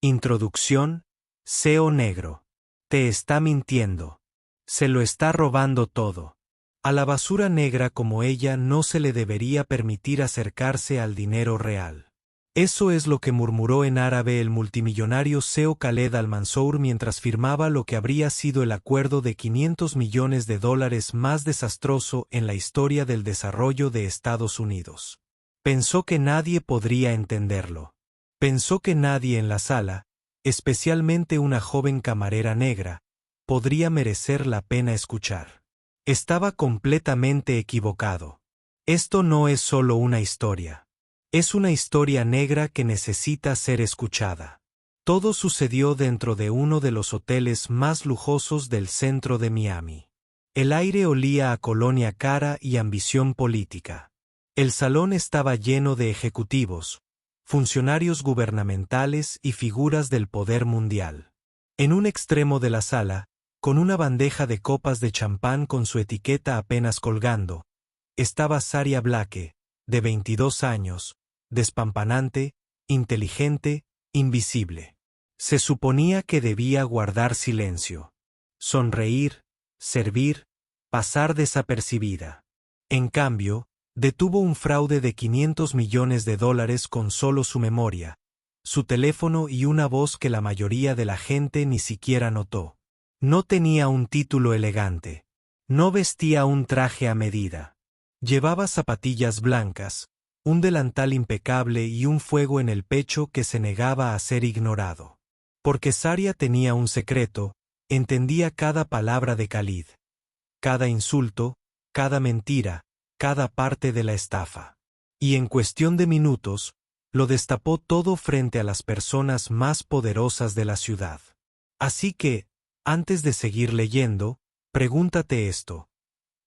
Introducción. CEO negro. Te está mintiendo. Se lo está robando todo. A la basura negra como ella no se le debería permitir acercarse al dinero real. Eso es lo que murmuró en árabe el multimillonario CEO Khaled Al-Mansour mientras firmaba lo que habría sido el acuerdo de $500 millones más desastroso en la historia del desarrollo de Estados Unidos. Pensó que nadie podría entenderlo. Pensó que nadie en la sala, especialmente una joven camarera negra, podría merecer la pena escuchar. Estaba completamente equivocado. Esto no es solo una historia. Es una historia negra que necesita ser escuchada. Todo sucedió dentro de uno de los hoteles más lujosos del centro de Miami. El aire olía a colonia cara y ambición política. El salón estaba lleno de ejecutivos, funcionarios gubernamentales y figuras del poder mundial. En un extremo de la sala, con una bandeja de copas de champán con su etiqueta apenas colgando, estaba Saria Blake, de 22 años, despampanante, inteligente, invisible. Se suponía que debía guardar silencio, sonreír, servir, pasar desapercibida. En cambio, detuvo un fraude de $500 millones con solo su memoria, su teléfono y una voz que la mayoría de la gente ni siquiera notó. No tenía un título elegante. No vestía un traje a medida. Llevaba zapatillas blancas, un delantal impecable y un fuego en el pecho que se negaba a ser ignorado. Porque Saria tenía un secreto, entendía cada palabra de Khalid. Cada insulto, cada mentira, cada parte de la estafa. Y en cuestión de minutos, lo destapó todo frente a las personas más poderosas de la ciudad. Así que, antes de seguir leyendo, pregúntate esto.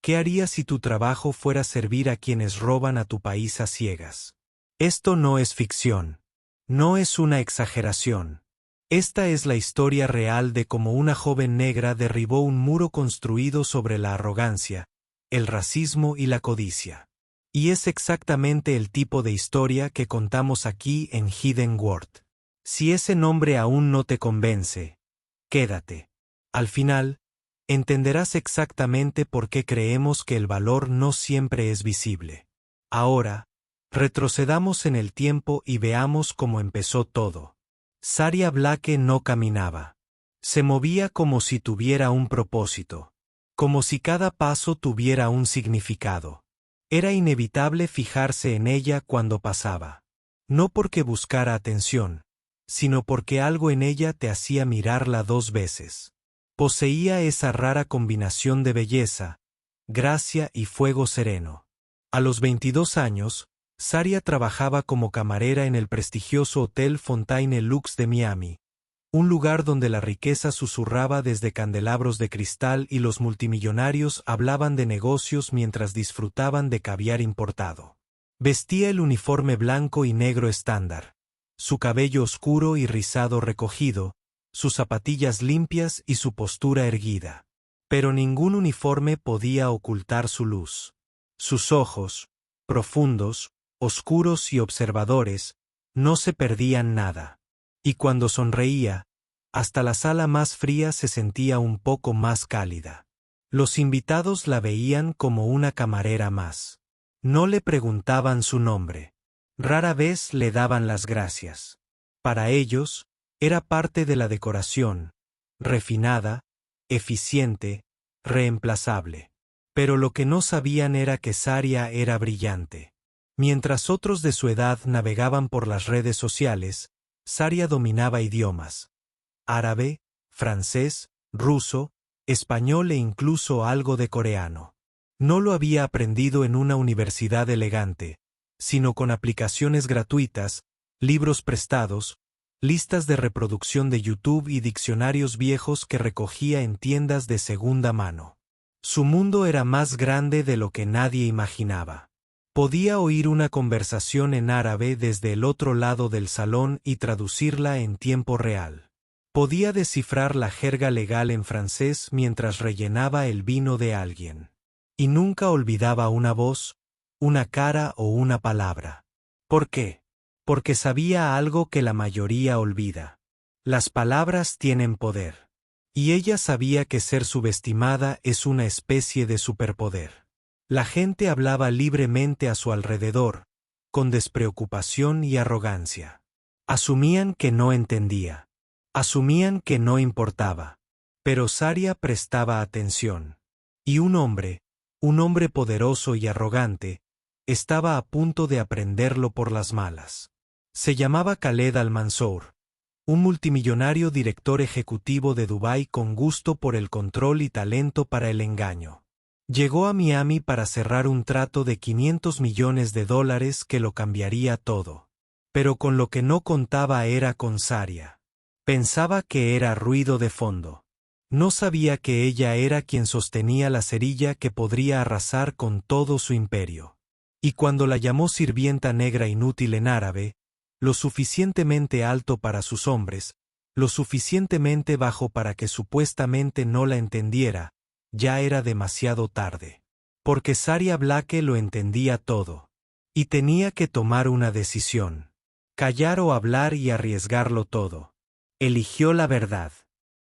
¿Qué harías si tu trabajo fuera servir a quienes roban a tu país a ciegas? Esto no es ficción. No es una exageración. Esta es la historia real de cómo una joven negra derribó un muro construido sobre la arrogancia, el racismo y la codicia. Y es exactamente el tipo de historia que contamos aquí en Hidden World. Si ese nombre aún no te convence, quédate. Al final, entenderás exactamente por qué creemos que el valor no siempre es visible. Ahora, retrocedamos en el tiempo y veamos cómo empezó todo. Saria Blake no caminaba. Se movía como si tuviera un propósito. Como si cada paso tuviera un significado. Era inevitable fijarse en ella cuando pasaba. No porque buscara atención, sino porque algo en ella te hacía mirarla 2 veces. Poseía esa rara combinación de belleza, gracia y fuego sereno. A los 22 años, Saria trabajaba como camarera en el prestigioso Hotel Fontaine Lux de Miami, un lugar donde la riqueza susurraba desde candelabros de cristal y los multimillonarios hablaban de negocios mientras disfrutaban de caviar importado. Vestía el uniforme blanco y negro estándar, su cabello oscuro y rizado recogido, sus zapatillas limpias y su postura erguida. Pero ningún uniforme podía ocultar su luz. Sus ojos, profundos, oscuros y observadores, no se perdían nada. Y cuando sonreía, hasta la sala más fría se sentía un poco más cálida. Los invitados la veían como una camarera más. No le preguntaban su nombre. Rara vez le daban las gracias. Para ellos, era parte de la decoración, refinada, eficiente, reemplazable. Pero lo que no sabían era que Saria era brillante. Mientras otros de su edad navegaban por las redes sociales, Saria dominaba idiomas: árabe, francés, ruso, español e incluso algo de coreano. No lo había aprendido en una universidad elegante, sino con aplicaciones gratuitas, libros prestados, listas de reproducción de YouTube y diccionarios viejos que recogía en tiendas de segunda mano. Su mundo era más grande de lo que nadie imaginaba. Podía oír una conversación en árabe desde el otro lado del salón y traducirla en tiempo real. Podía descifrar la jerga legal en francés mientras rellenaba el vino de alguien. Y nunca olvidaba una voz, una cara o una palabra. ¿Por qué? Porque sabía algo que la mayoría olvida. Las palabras tienen poder. Y ella sabía que ser subestimada es una especie de superpoder. La gente hablaba libremente a su alrededor, con despreocupación y arrogancia. Asumían que no entendía. Asumían que no importaba. Pero Saria prestaba atención. Y un hombre poderoso y arrogante, estaba a punto de aprenderlo por las malas. Se llamaba Khaled Al-Mansour, un multimillonario director ejecutivo de Dubái con gusto por el control y talento para el engaño. Llegó a Miami para cerrar un trato de $500 millones que lo cambiaría todo. Pero con lo que no contaba era con Saria. Pensaba que era ruido de fondo. No sabía que ella era quien sostenía la cerilla que podría arrasar con todo su imperio. Y cuando la llamó sirvienta negra inútil en árabe, lo suficientemente alto para sus hombres, lo suficientemente bajo para que supuestamente no la entendiera, ya era demasiado tarde. Porque Saria Blake lo entendía todo. Y tenía que tomar una decisión. Callar o hablar y arriesgarlo todo. Eligió la verdad.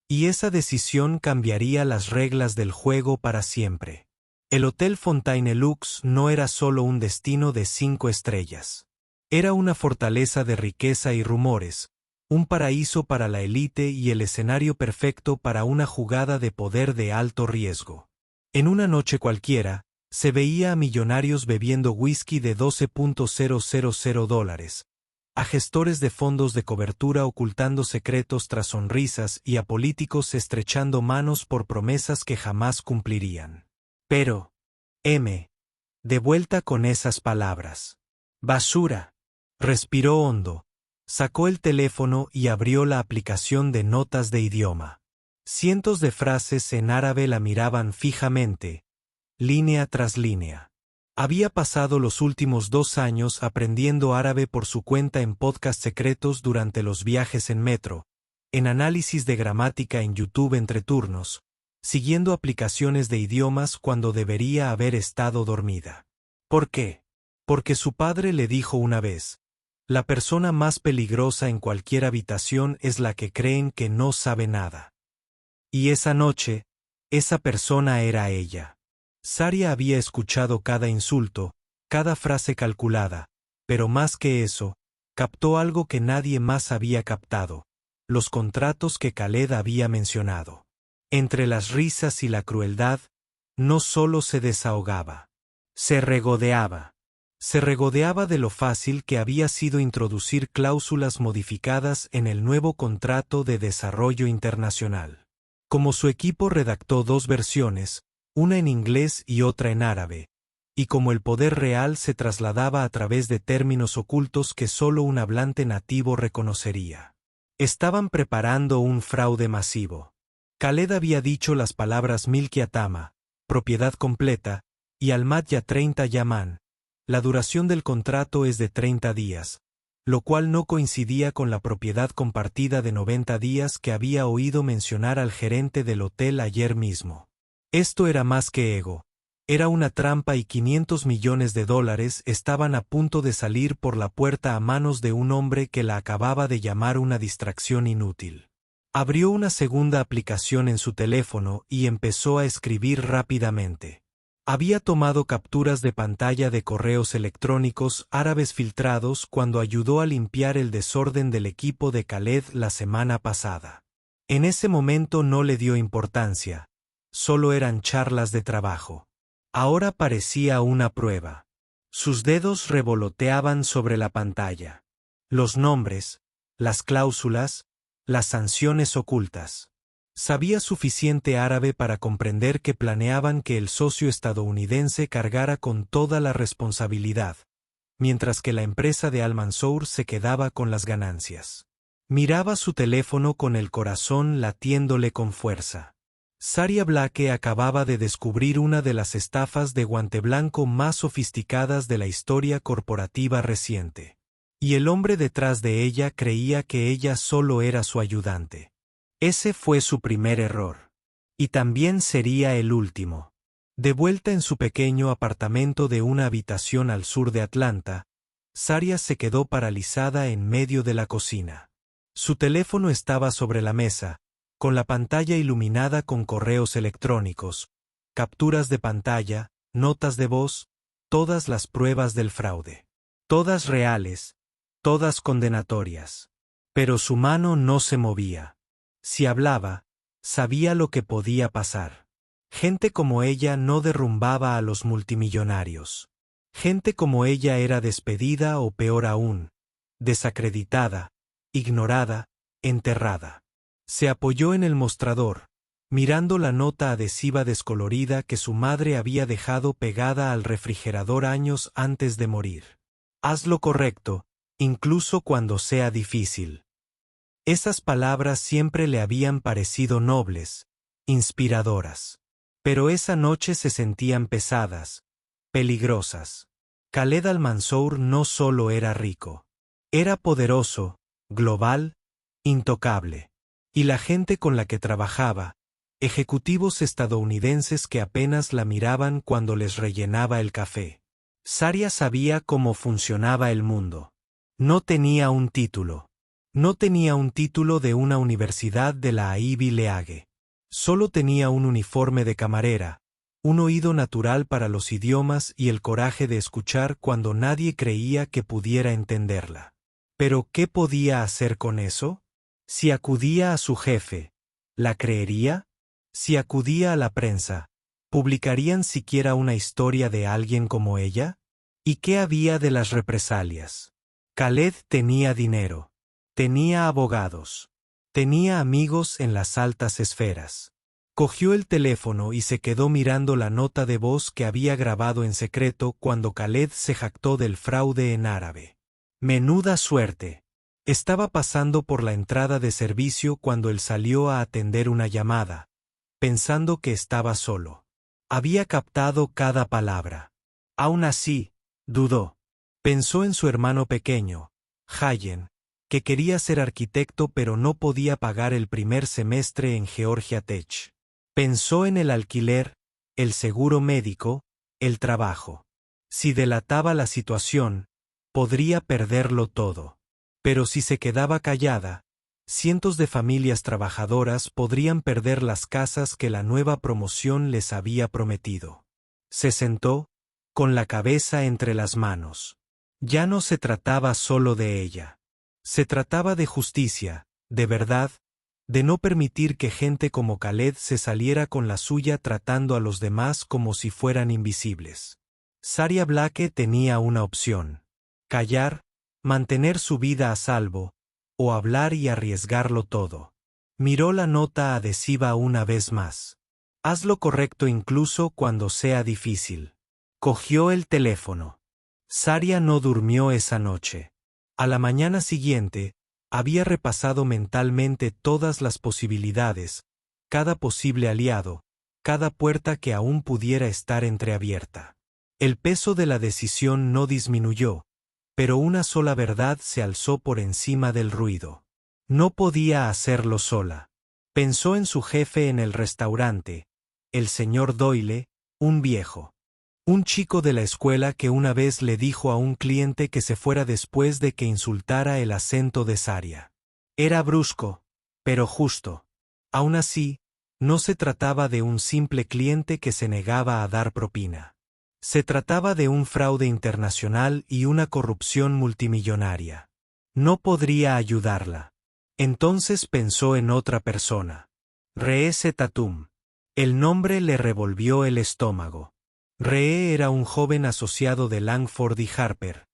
Y esa decisión cambiaría las reglas del juego para siempre. El Hotel Fontainebleau no era solo un destino de 5 estrellas. Era una fortaleza de riqueza y rumores, un paraíso para la élite y el escenario perfecto para una jugada de poder de alto riesgo. En una noche cualquiera, se veía a millonarios bebiendo whisky de $12,000, a gestores de fondos de cobertura ocultando secretos tras sonrisas y a políticos estrechando manos por promesas que jamás cumplirían. Pero, de vuelta con esas palabras. Basura. Respiró hondo, sacó el teléfono y abrió la aplicación de notas de idioma. Cientos de frases en árabe la miraban fijamente, línea tras línea. Había pasado los últimos 2 años aprendiendo árabe por su cuenta en podcasts secretos durante los viajes en metro, en análisis de gramática en YouTube entre turnos, siguiendo aplicaciones de idiomas cuando debería haber estado dormida. ¿Por qué? Porque su padre le dijo una vez: la persona más peligrosa en cualquier habitación es la que creen que no sabe nada. Y esa noche, esa persona era ella. Saria había escuchado cada insulto, cada frase calculada, pero más que eso, captó algo que nadie más había captado: los contratos que Khaled había mencionado. Entre las risas y la crueldad, no solo se desahogaba, se regodeaba. Se regodeaba de lo fácil que había sido introducir cláusulas modificadas en el nuevo contrato de desarrollo internacional. Como su equipo redactó 2 versiones, una en inglés y otra en árabe, y como el poder real se trasladaba a través de términos ocultos que solo un hablante nativo reconocería. Estaban preparando un fraude masivo. Khaled había dicho las palabras Milki Atama, propiedad completa, y Al-Madya 30 Yaman. La duración del contrato es de 30 días, lo cual no coincidía con la propiedad compartida de 90 días que había oído mencionar al gerente del hotel ayer mismo. Esto era más que ego. Era una trampa y $500 millones estaban a punto de salir por la puerta a manos de un hombre que la acababa de llamar una distracción inútil. Abrió una segunda aplicación en su teléfono y empezó a escribir rápidamente. Había tomado capturas de pantalla de correos electrónicos árabes filtrados cuando ayudó a limpiar el desorden del equipo de Khaled la semana pasada. En ese momento no le dio importancia, solo eran charlas de trabajo. Ahora parecía una prueba. Sus dedos revoloteaban sobre la pantalla. Los nombres, las cláusulas, las sanciones ocultas. Sabía suficiente árabe para comprender que planeaban que el socio estadounidense cargara con toda la responsabilidad, mientras que la empresa de Al-Mansour se quedaba con las ganancias. Miraba su teléfono con el corazón latiéndole con fuerza. Saria Blake acababa de descubrir una de las estafas de guante blanco más sofisticadas de la historia corporativa reciente. Y el hombre detrás de ella creía que ella solo era su ayudante. Ese fue su primer error. Y también sería el último. De vuelta en su pequeño apartamento de una habitación al sur de Atlanta, Saria se quedó paralizada en medio de la cocina. Su teléfono estaba sobre la mesa, con la pantalla iluminada con correos electrónicos, capturas de pantalla, notas de voz, todas las pruebas del fraude. Todas reales, todas condenatorias. Pero su mano no se movía. Si hablaba, sabía lo que podía pasar. Gente como ella no derrumbaba a los multimillonarios. Gente como ella era despedida o peor aún, desacreditada, ignorada, enterrada. Se apoyó en el mostrador, mirando la nota adhesiva descolorida que su madre había dejado pegada al refrigerador años antes de morir. Haz lo correcto, incluso cuando sea difícil. Esas palabras siempre le habían parecido nobles, inspiradoras. Pero esa noche se sentían pesadas, peligrosas. Khaled Al-Mansour no solo era rico. Era poderoso, global, intocable. Y la gente con la que trabajaba, ejecutivos estadounidenses que apenas la miraban cuando les rellenaba el café. Saria sabía cómo funcionaba el mundo. No tenía un título. No tenía un título de una universidad de la Ivy League. Solo tenía un uniforme de camarera, un oído natural para los idiomas y el coraje de escuchar cuando nadie creía que pudiera entenderla. ¿Pero qué podía hacer con eso? Si acudía a su jefe, ¿la creería? Si acudía a la prensa, ¿publicarían siquiera una historia de alguien como ella? ¿Y qué había de las represalias? Khaled tenía dinero. Tenía abogados. Tenía amigos en las altas esferas. Cogió el teléfono y se quedó mirando la nota de voz que había grabado en secreto cuando Khaled se jactó del fraude en árabe. Menuda suerte. Estaba pasando por la entrada de servicio cuando él salió a atender una llamada, pensando que estaba solo. Había captado cada palabra. Aún así, dudó. Pensó en su hermano pequeño, Hayen, que quería ser arquitecto pero no podía pagar el primer semestre en Georgia Tech. Pensó en el alquiler, el seguro médico, el trabajo. Si delataba la situación, podría perderlo todo. Pero si se quedaba callada, cientos de familias trabajadoras podrían perder las casas que la nueva promoción les había prometido. Se sentó, con la cabeza entre las manos. Ya no se trataba solo de ella. Se trataba de justicia, de verdad, de no permitir que gente como Khaled se saliera con la suya tratando a los demás como si fueran invisibles. Saria Blake tenía una opción: callar, mantener su vida a salvo, o hablar y arriesgarlo todo. Miró la nota adhesiva una vez más. Haz lo correcto incluso cuando sea difícil. Cogió el teléfono. Saria no durmió esa noche. A la mañana siguiente, había repasado mentalmente todas las posibilidades, cada posible aliado, cada puerta que aún pudiera estar entreabierta. El peso de la decisión no disminuyó, pero una sola verdad se alzó por encima del ruido. No podía hacerlo sola. Pensó en su jefe en el restaurante, el señor Doyle, un viejo. Un chico de la escuela que una vez le dijo a un cliente que se fuera después de que insultara el acento de Saria. Era brusco, pero justo. Aún así, no se trataba de un simple cliente que se negaba a dar propina. Se trataba de un fraude internacional y una corrupción multimillonaria. No podría ayudarla. Entonces pensó en otra persona. Reese Tatum. El nombre le revolvió el estómago. Ree era un joven asociado de Langford y Harper,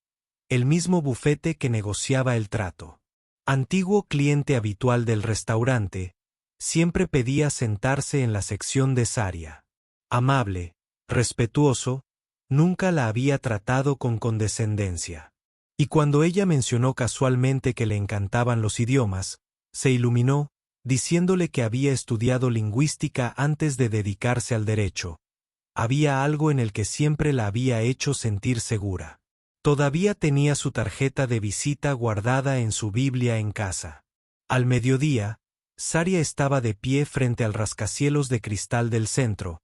el mismo bufete que negociaba el trato. Antiguo cliente habitual del restaurante, siempre pedía sentarse en la sección de Saria. Amable, respetuoso, nunca la había tratado con condescendencia. Y cuando ella mencionó casualmente que le encantaban los idiomas, se iluminó, diciéndole que había estudiado lingüística antes de dedicarse al derecho. Había algo en el que siempre la había hecho sentir segura. Todavía tenía su tarjeta de visita guardada en su Biblia en casa. Al mediodía, Saria estaba de pie frente al rascacielos de cristal del centro,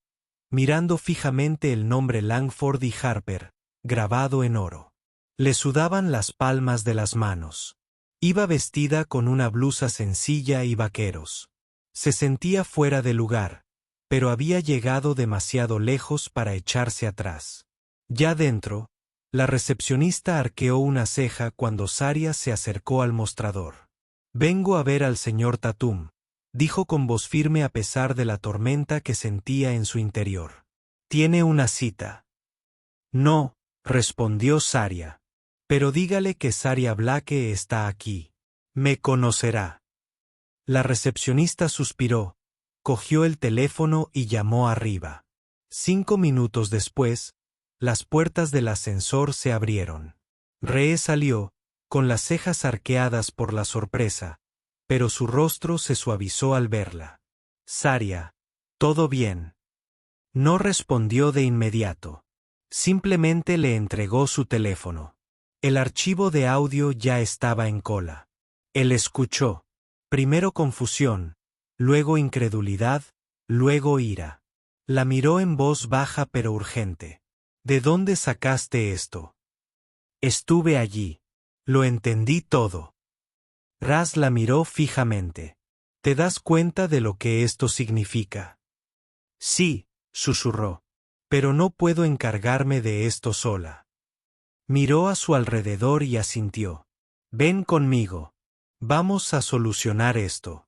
mirando fijamente el nombre Langford y Harper, grabado en oro. Le sudaban las palmas de las manos. Iba vestida con una blusa sencilla y vaqueros. Se sentía fuera de lugar, pero había llegado demasiado lejos para echarse atrás. Ya dentro, la recepcionista arqueó una ceja cuando Saria se acercó al mostrador. «Vengo a ver al señor Tatum», dijo con voz firme a pesar de la tormenta que sentía en su interior. «¿Tiene una cita?» «No», respondió Saria. «Pero dígale que Saria Blake está aquí. Me conocerá». La recepcionista suspiró, cogió el teléfono y llamó arriba. 5 minutos después, las puertas del ascensor se abrieron. Ree salió, con las cejas arqueadas por la sorpresa, pero su rostro se suavizó al verla. «Saria, ¿todo bien?» No respondió de inmediato. Simplemente le entregó su teléfono. El archivo de audio ya estaba en cola. Él escuchó. Primero confusión, luego incredulidad, luego ira. La miró en voz baja pero urgente. «¿De dónde sacaste esto?» «Estuve allí. Lo entendí todo». Raz la miró fijamente. «¿Te das cuenta de lo que esto significa?» «Sí», susurró. «Pero no puedo encargarme de esto sola». Miró a su alrededor y asintió. «Ven conmigo. Vamos a solucionar esto».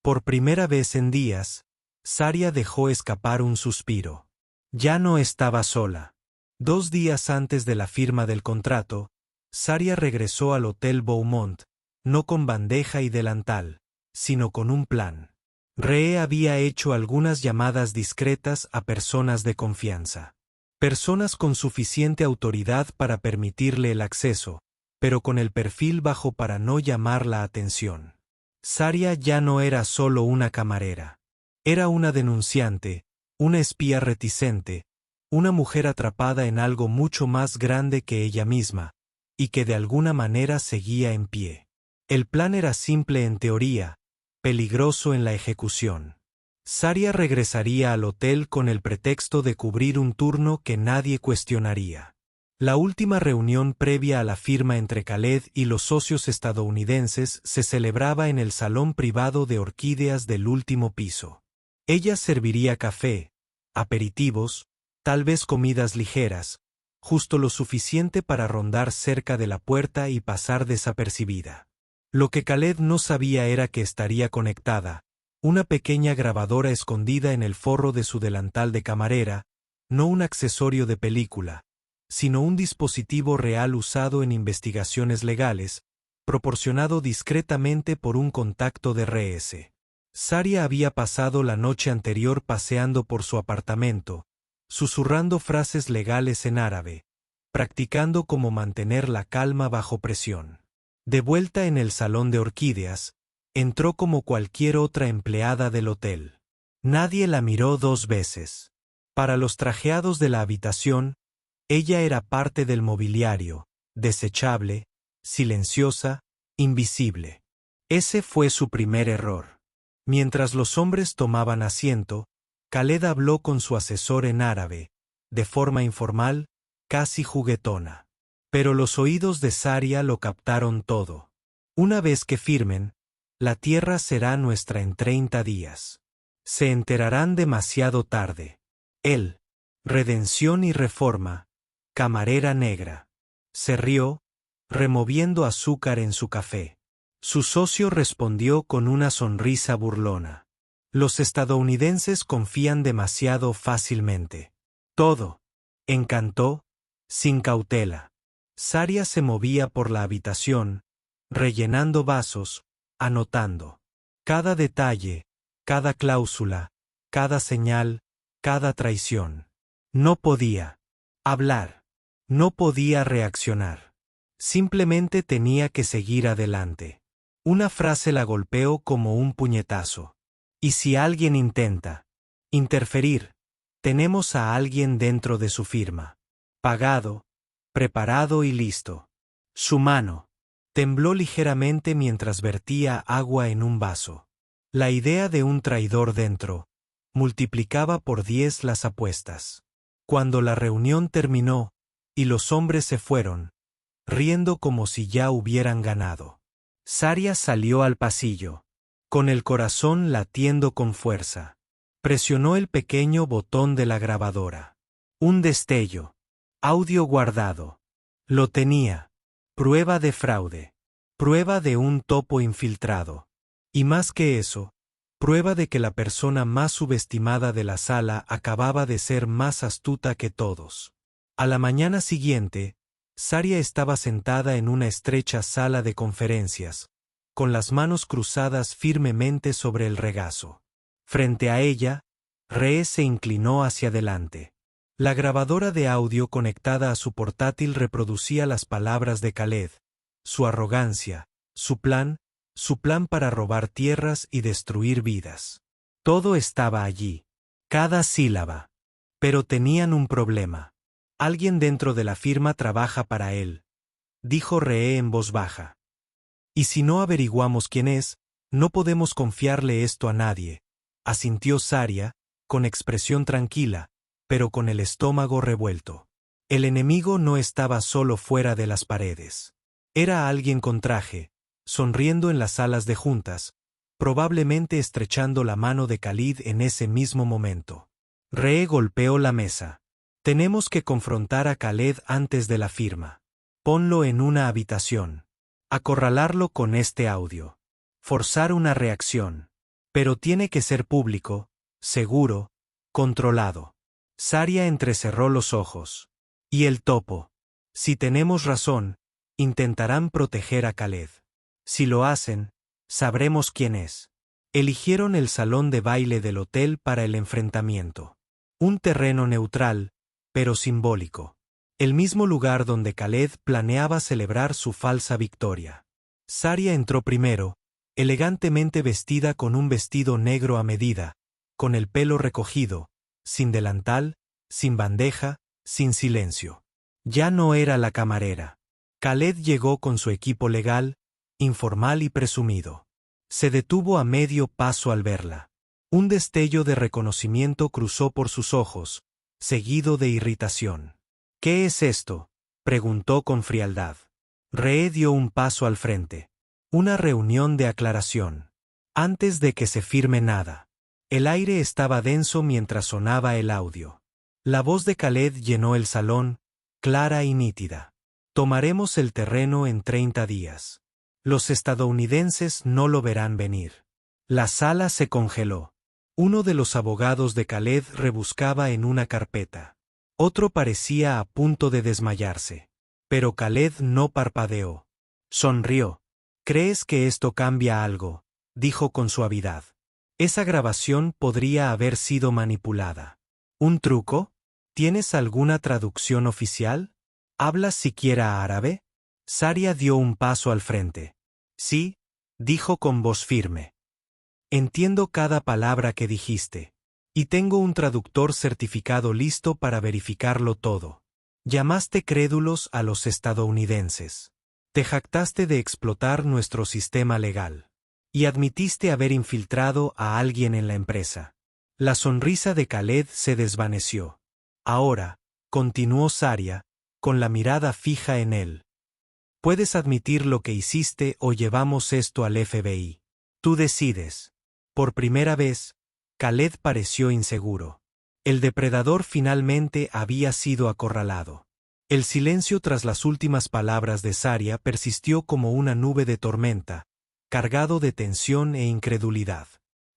Por primera vez en días, Saria dejó escapar un suspiro. Ya no estaba sola. 2 días antes de la firma del contrato, Saria regresó al Hotel Beaumont, no con bandeja y delantal, sino con un plan. Ree había hecho algunas llamadas discretas a personas de confianza. Personas con suficiente autoridad para permitirle el acceso, pero con el perfil bajo para no llamar la atención. Saria ya no era solo una camarera. Era una denunciante, una espía reticente, una mujer atrapada en algo mucho más grande que ella misma, y que de alguna manera seguía en pie. El plan era simple en teoría, peligroso en la ejecución. Saria regresaría al hotel con el pretexto de cubrir un turno que nadie cuestionaría. La última reunión previa a la firma entre Khaled y los socios estadounidenses se celebraba en el salón privado de orquídeas del último piso. Ella serviría café, aperitivos, tal vez comidas ligeras, justo lo suficiente para rondar cerca de la puerta y pasar desapercibida. Lo que Khaled no sabía era que estaría conectada, una pequeña grabadora escondida en el forro de su delantal de camarera, no un accesorio de película, sino un dispositivo real usado en investigaciones legales, proporcionado discretamente por un contacto de RS. Saria había pasado la noche anterior paseando por su apartamento, susurrando frases legales en árabe, practicando cómo mantener la calma bajo presión. De vuelta en el salón de orquídeas, entró como cualquier otra empleada del hotel. Nadie la miró 2 veces. Para los trajeados de la habitación, ella era parte del mobiliario, desechable, silenciosa, invisible. Ese fue su primer error. Mientras los hombres tomaban asiento, Khaled habló con su asesor en árabe, de forma informal, casi juguetona. Pero los oídos de Saria lo captaron todo. «Una vez que firmen, la tierra será nuestra en 30 días. Se enterarán demasiado tarde. Él, redención y reforma, camarera negra». Se rió, removiendo azúcar en su café. Su socio respondió con una sonrisa burlona. «Los estadounidenses confían demasiado fácilmente». «Todo», encantó, sin cautela. Saria se movía por la habitación, rellenando vasos, anotando. Cada detalle, cada cláusula, cada señal, cada traición. No podía hablar, no podía reaccionar. Simplemente tenía que seguir adelante. Una frase la golpeó como un puñetazo. «Y si alguien intenta interferir, tenemos a alguien dentro de su firma. Pagado, preparado y listo». Su mano tembló ligeramente mientras vertía agua en un vaso. La idea de un traidor dentro multiplicaba por 10 las apuestas. Cuando la reunión terminó y los hombres se fueron, riendo como si ya hubieran ganado, Saria salió al pasillo, con el corazón latiendo con fuerza. Presionó el pequeño botón de la grabadora. Un destello. Audio guardado. Lo tenía. Prueba de fraude. Prueba de un topo infiltrado. Y más que eso, prueba de que la persona más subestimada de la sala acababa de ser más astuta que todos. A la mañana siguiente, Saria estaba sentada en una estrecha sala de conferencias, con las manos cruzadas firmemente sobre el regazo. Frente a ella, Rhee se inclinó hacia adelante. La grabadora de audio conectada a su portátil reproducía las palabras de Khaled, su arrogancia, su plan para robar tierras y destruir vidas. Todo estaba allí, cada sílaba. Pero tenían un problema. Alguien dentro de la firma trabaja para él, dijo Rhee en voz baja. Y si no averiguamos quién es, no podemos confiarle esto a nadie, asintió Saria, con expresión tranquila, pero con el estómago revuelto. El enemigo no estaba solo fuera de las paredes. Era alguien con traje, sonriendo en las salas de juntas, probablemente estrechando la mano de Khalid en ese mismo momento. Rhee golpeó la mesa. Tenemos que confrontar a Khaled antes de la firma. Ponlo en una habitación. Acorralarlo con este audio. Forzar una reacción. Pero tiene que ser público, seguro, controlado. Saria entrecerró los ojos. Y el topo. Si tenemos razón, intentarán proteger a Khaled. Si lo hacen, sabremos quién es. Eligieron el salón de baile del hotel para el enfrentamiento. Un terreno neutral, pero simbólico. El mismo lugar donde Khaled planeaba celebrar su falsa victoria. Saria entró primero, elegantemente vestida con un vestido negro a medida, con el pelo recogido, sin delantal, sin bandeja, sin silencio. Ya no era la camarera. Khaled llegó con su equipo legal, informal y presumido. Se detuvo a medio paso al verla. Un destello de reconocimiento cruzó por sus ojos, seguido de irritación. ¿Qué es esto?, preguntó con frialdad. Rhee dio un paso al frente. Una reunión de aclaración. Antes de que se firme nada. El aire estaba denso mientras sonaba el audio. La voz de Khaled llenó el salón, clara y nítida. Tomaremos el terreno en 30 días. Los estadounidenses no lo verán venir. La sala se congeló. Uno de los abogados de Khaled rebuscaba en una carpeta. Otro parecía a punto de desmayarse. Pero Khaled no parpadeó. Sonrió. ¿Crees que esto cambia algo?, dijo con suavidad. Esa grabación podría haber sido manipulada. ¿Un truco? ¿Tienes alguna traducción oficial? ¿Hablas siquiera árabe? Saria dio un paso al frente. Sí, dijo con voz firme. Entiendo cada palabra que dijiste. Y tengo un traductor certificado listo para verificarlo todo. Llamaste crédulos a los estadounidenses. Te jactaste de explotar nuestro sistema legal. Y admitiste haber infiltrado a alguien en la empresa. La sonrisa de Khaled se desvaneció. Ahora, continuó Saria, con la mirada fija en él. Puedes admitir lo que hiciste o llevamos esto al FBI. Tú decides. Por primera vez, Khaled pareció inseguro. El depredador finalmente había sido acorralado. El silencio tras las últimas palabras de Saria persistió como una nube de tormenta, cargado de tensión e incredulidad.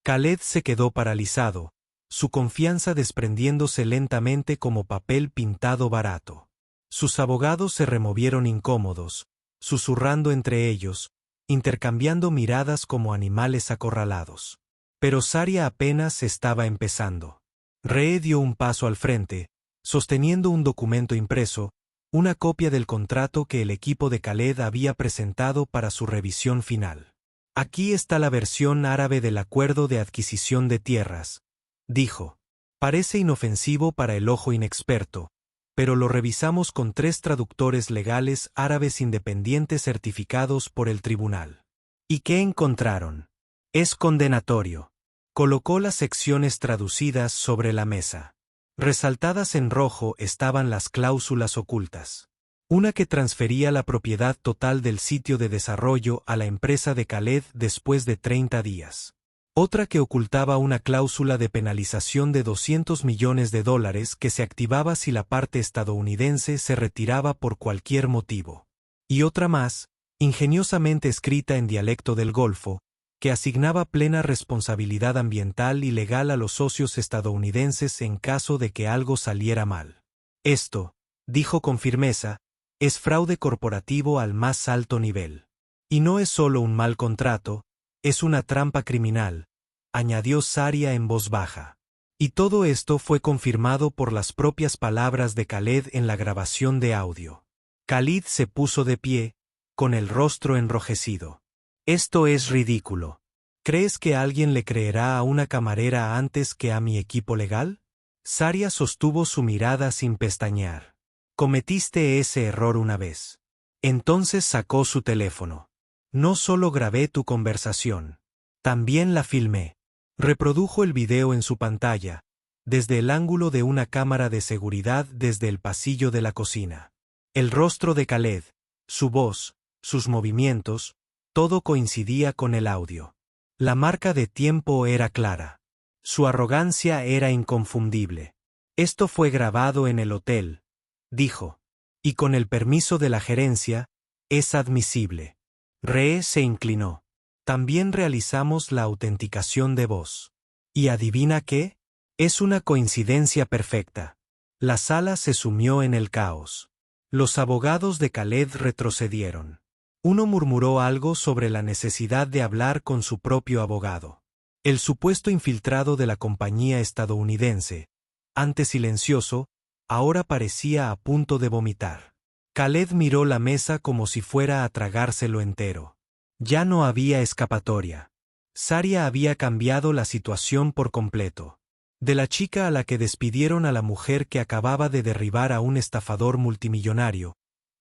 Khaled se quedó paralizado, su confianza desprendiéndose lentamente como papel pintado barato. Sus abogados se removieron incómodos, susurrando entre ellos, intercambiando miradas como animales acorralados. Pero Saria apenas estaba empezando. Rhee dio un paso al frente, sosteniendo un documento impreso, una copia del contrato que el equipo de Khaled había presentado para su revisión final. Aquí está la versión árabe del acuerdo de adquisición de tierras, dijo. Parece inofensivo para el ojo inexperto, pero lo revisamos con 3 traductores legales árabes independientes certificados por el tribunal. ¿Y qué encontraron? Es condenatorio. Colocó las secciones traducidas sobre la mesa. Resaltadas en rojo estaban las cláusulas ocultas. Una que transfería la propiedad total del sitio de desarrollo a la empresa de Khaled después de 30 días. Otra que ocultaba una cláusula de penalización de $200 millones que se activaba si la parte estadounidense se retiraba por cualquier motivo. Y otra más, ingeniosamente escrita en dialecto del Golfo, que asignaba plena responsabilidad ambiental y legal a los socios estadounidenses en caso de que algo saliera mal. Esto, dijo con firmeza, es fraude corporativo al más alto nivel. Y no es solo un mal contrato, es una trampa criminal, añadió Saria en voz baja. Y todo esto fue confirmado por las propias palabras de Khaled en la grabación de audio. Khalid se puso de pie, con el rostro enrojecido. Esto es ridículo. ¿Crees que alguien le creerá a una camarera antes que a mi equipo legal? Saria sostuvo su mirada sin pestañear. Cometiste ese error una vez. Entonces sacó su teléfono. No solo grabé tu conversación. También la filmé. Reprodujo el video en su pantalla, desde el ángulo de una cámara de seguridad desde el pasillo de la cocina. El rostro de Khaled, su voz, sus movimientos, todo coincidía con el audio. La marca de tiempo era clara. Su arrogancia era inconfundible. Esto fue grabado en el hotel, dijo. Y con el permiso de la gerencia, es admisible. Ree se inclinó. También realizamos la autenticación de voz. ¿Y adivina qué? Es una coincidencia perfecta. La sala se sumió en el caos. Los abogados de Khaled retrocedieron. Uno murmuró algo sobre la necesidad de hablar con su propio abogado. El supuesto infiltrado de la compañía estadounidense, antes silencioso, ahora parecía a punto de vomitar. Khaled miró la mesa como si fuera a tragárselo entero. Ya no había escapatoria. Saria había cambiado la situación por completo. De la chica a la que despidieron a la mujer que acababa de derribar a un estafador multimillonario,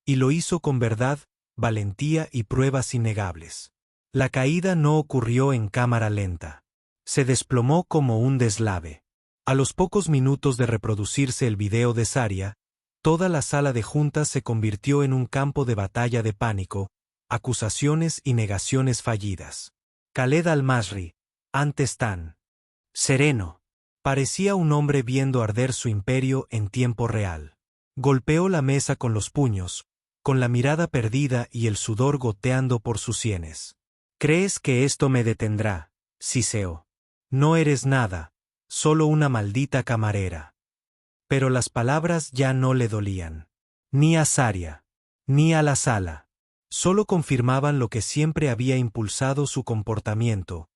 y lo hizo con verdad, valentía y pruebas innegables. La caída no ocurrió en cámara lenta. Se desplomó como un deslave. A los pocos minutos de reproducirse el video de Saria, toda la sala de juntas se convirtió en un campo de batalla de pánico, acusaciones y negaciones fallidas. Khaled al-Masri, antes tan sereno, parecía un hombre viendo arder su imperio en tiempo real. Golpeó la mesa con los puños, con la mirada perdida y el sudor goteando por sus sienes. ¿Crees que esto me detendrá, siseó? No eres nada, solo una maldita camarera. Pero las palabras ya no le dolían. Ni a Saria, ni a la sala. Solo confirmaban lo que siempre había impulsado su comportamiento,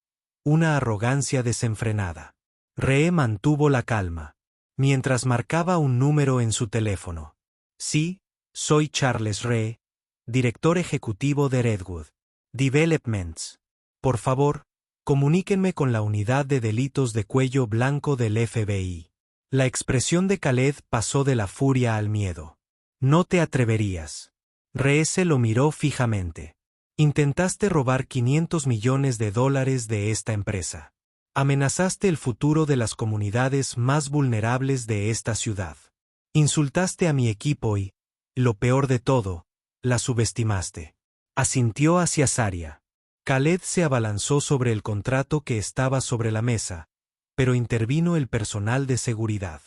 una arrogancia desenfrenada. Ree mantuvo la calma, mientras marcaba un número en su teléfono. Sí, soy Charles Ree, director ejecutivo de Redwood Developments. Por favor, comuníquenme con la unidad de delitos de cuello blanco del FBI. La expresión de Khaled pasó de la furia al miedo. No te atreverías. Ree se lo miró fijamente. Intentaste robar $500 millones de esta empresa. Amenazaste el futuro de las comunidades más vulnerables de esta ciudad. Insultaste a mi equipo y, lo peor de todo, la subestimaste. Asintió hacia Saria. Khaled se abalanzó sobre el contrato que estaba sobre la mesa, pero intervino el personal de seguridad.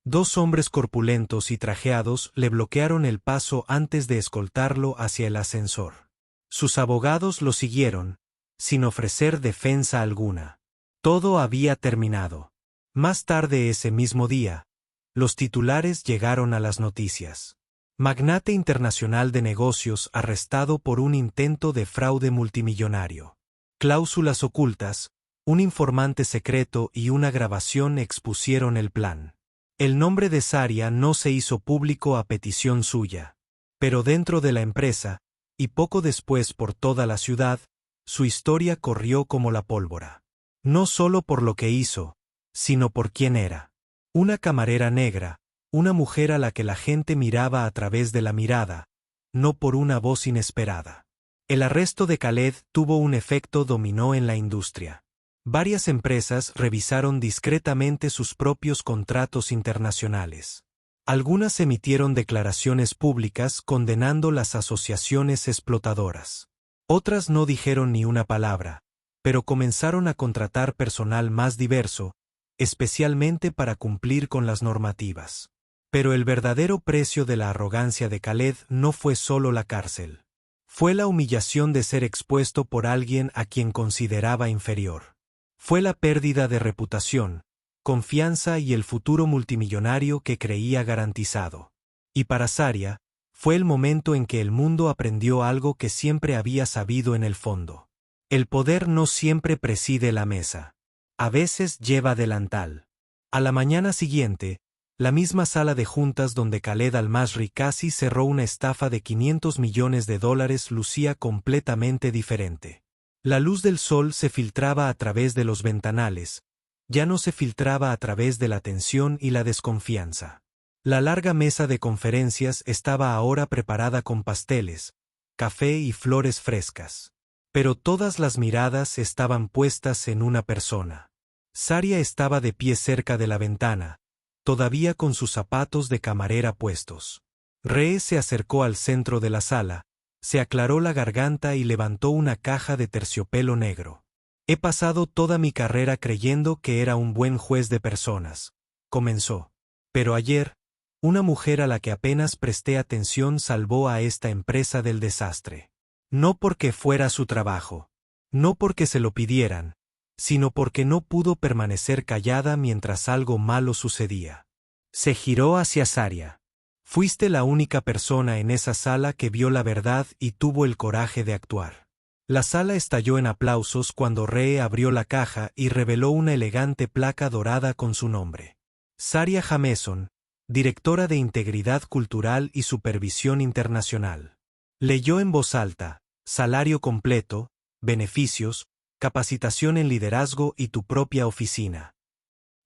Dos hombres corpulentos y trajeados le bloquearon el paso antes de escoltarlo hacia el ascensor. Sus abogados lo siguieron, sin ofrecer defensa alguna. Todo había terminado. Más tarde ese mismo día, los titulares llegaron a las noticias. Magnate internacional de negocios arrestado por un intento de fraude multimillonario. Cláusulas ocultas, un informante secreto y una grabación expusieron el plan. El nombre de Saria no se hizo público a petición suya. Pero dentro de la empresa, y poco después por toda la ciudad, su historia corrió como la pólvora. No solo por lo que hizo, sino por quién era. Una camarera negra, una mujer a la que la gente miraba a través de la mirada, no por una voz inesperada. El arresto de Khaled tuvo un efecto dominó en la industria. Varias empresas revisaron discretamente sus propios contratos internacionales. Algunas emitieron declaraciones públicas condenando las asociaciones explotadoras. Otras no dijeron ni una palabra, pero comenzaron a contratar personal más diverso, especialmente para cumplir con las normativas. Pero el verdadero precio de la arrogancia de Khaled no fue solo la cárcel. Fue la humillación de ser expuesto por alguien a quien consideraba inferior. Fue la pérdida de reputación, confianza y el futuro multimillonario que creía garantizado. Y para Saria, fue el momento en que el mundo aprendió algo que siempre había sabido en el fondo. El poder no siempre preside la mesa. A veces lleva delantal. A la mañana siguiente, la misma sala de juntas donde Khaled al-Masri casi cerró una estafa de $500 millones lucía completamente diferente. La luz del sol se filtraba a través de los ventanales, ya no se filtraba a través de la tensión y la desconfianza. La larga mesa de conferencias estaba ahora preparada con pasteles, café y flores frescas. Pero todas las miradas estaban puestas en una persona. Saria estaba de pie cerca de la ventana, todavía con sus zapatos de camarera puestos. Ree se acercó al centro de la sala, se aclaró la garganta y levantó una caja de terciopelo negro. He pasado toda mi carrera creyendo que era un buen juez de personas, comenzó. Pero ayer, una mujer a la que apenas presté atención salvó a esta empresa del desastre. No porque fuera su trabajo, no porque se lo pidieran, sino porque no pudo permanecer callada mientras algo malo sucedía. Se giró hacia Saria. Fuiste la única persona en esa sala que vio la verdad y tuvo el coraje de actuar. La sala estalló en aplausos cuando Ree abrió la caja y reveló una elegante placa dorada con su nombre. Saria Jameson, directora de Integridad Cultural y Supervisión Internacional. Leyó en voz alta: salario completo, beneficios, capacitación en liderazgo y tu propia oficina.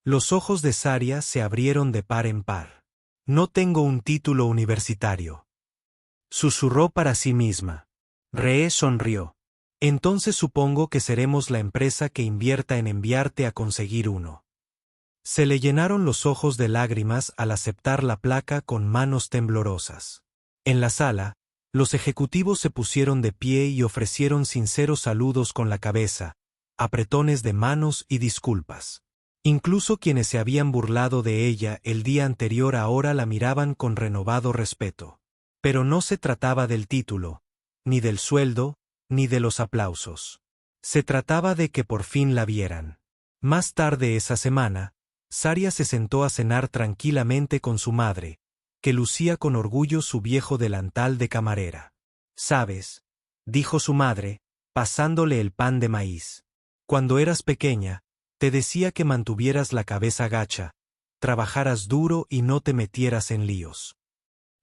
Los ojos de Saria se abrieron de par en par. No tengo un título universitario. Susurró para sí misma. Ree sonrió. Entonces supongo que seremos la empresa que invierta en enviarte a conseguir uno. Se le llenaron los ojos de lágrimas al aceptar la placa con manos temblorosas. En la sala, los ejecutivos se pusieron de pie y ofrecieron sinceros saludos con la cabeza, apretones de manos y disculpas. Incluso quienes se habían burlado de ella el día anterior ahora la miraban con renovado respeto. Pero no se trataba del título, ni del sueldo, ni de los aplausos. Se trataba de que por fin la vieran. Más tarde esa semana, Saria se sentó a cenar tranquilamente con su madre, que lucía con orgullo su viejo delantal de camarera. «¿Sabes?», dijo su madre, pasándole el pan de maíz. «Cuando eras pequeña, te decía que mantuvieras la cabeza gacha, trabajaras duro y no te metieras en líos».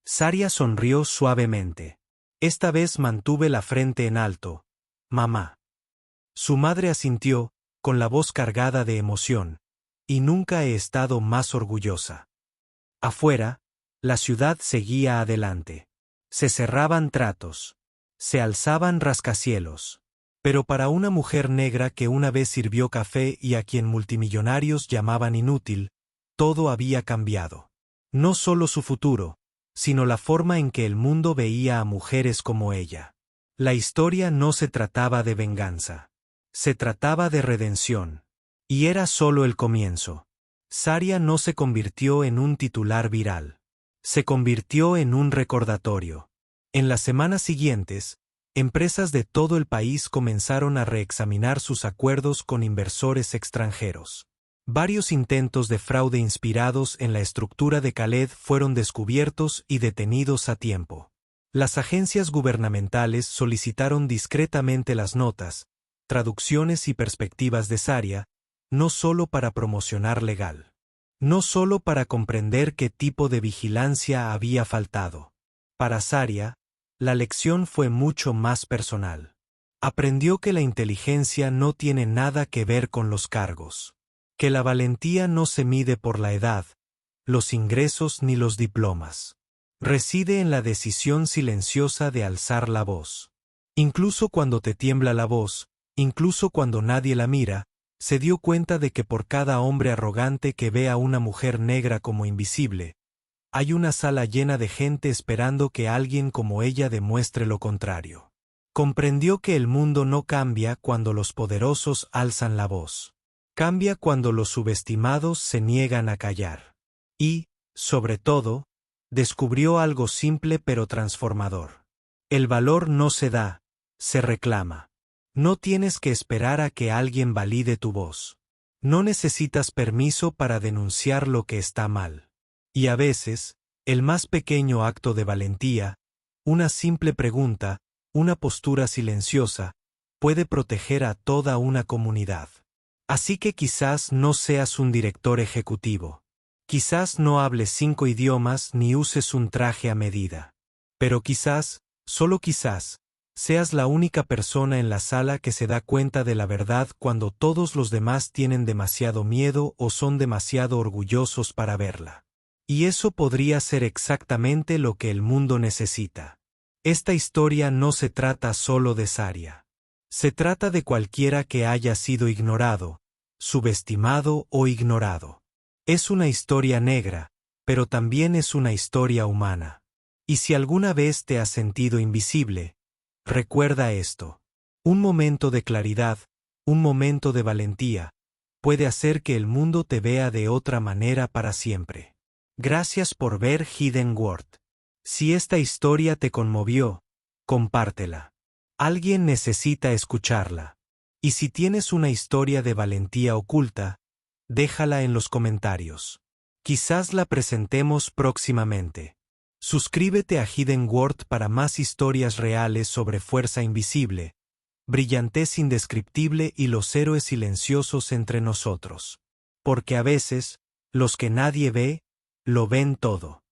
Saria sonrió suavemente. «Esta vez mantuve la frente en alto, mamá». Su madre asintió, con la voz cargada de emoción. «Y nunca he estado más orgullosa». Afuera, la ciudad seguía adelante. Se cerraban tratos. Se alzaban rascacielos. Pero para una mujer negra que una vez sirvió café y a quien multimillonarios llamaban inútil, todo había cambiado. No solo su futuro, sino la forma en que el mundo veía a mujeres como ella. La historia no se trataba de venganza. Se trataba de redención. Y era solo el comienzo. Saria no se convirtió en un titular viral. Se convirtió en un recordatorio. En las semanas siguientes, empresas de todo el país comenzaron a reexaminar sus acuerdos con inversores extranjeros. Varios intentos de fraude inspirados en la estructura de Khaled fueron descubiertos y detenidos a tiempo. Las agencias gubernamentales solicitaron discretamente las notas, traducciones y perspectivas de Saria, no solo para promocionar legal. No solo para comprender qué tipo de vigilancia había faltado. Para Saria, la lección fue mucho más personal. Aprendió que la inteligencia no tiene nada que ver con los cargos. Que la valentía no se mide por la edad, los ingresos ni los diplomas. Reside en la decisión silenciosa de alzar la voz. Incluso cuando te tiembla la voz, incluso cuando nadie la mira, se dio cuenta de que por cada hombre arrogante que ve a una mujer negra como invisible, Hay una sala llena de gente esperando que alguien como ella demuestre lo contrario. Comprendió que el mundo no cambia cuando los poderosos alzan la voz. Cambia cuando los subestimados se niegan a callar. Y, sobre todo, descubrió algo simple pero transformador. El valor no se da, se reclama. No tienes que esperar a que alguien valide tu voz. No necesitas permiso para denunciar lo que está mal. Y a veces, el más pequeño acto de valentía, una simple pregunta, una postura silenciosa, puede proteger a toda una comunidad. Así que quizás no seas un director ejecutivo. Quizás no hables 5 idiomas ni uses un traje a medida. Pero quizás, solo quizás, seas la única persona en la sala que se da cuenta de la verdad cuando todos los demás tienen demasiado miedo o son demasiado orgullosos para verla. Y eso podría ser exactamente lo que el mundo necesita. Esta historia no se trata solo de Saria. Se trata de cualquiera que haya sido ignorado, subestimado o ignorado. Es una historia negra, pero también es una historia humana. Y si alguna vez te has sentido invisible, recuerda esto. Un momento de claridad, un momento de valentía, puede hacer que el mundo te vea de otra manera para siempre. Gracias por ver Hidden World. Si esta historia te conmovió, compártela. Alguien necesita escucharla. Y si tienes una historia de valentía oculta, déjala en los comentarios. Quizás la presentemos próximamente. Suscríbete a Hidden World para más historias reales sobre fuerza invisible, brillantez indescriptible y los héroes silenciosos entre nosotros. Porque a veces, los que nadie ve, lo ven todo.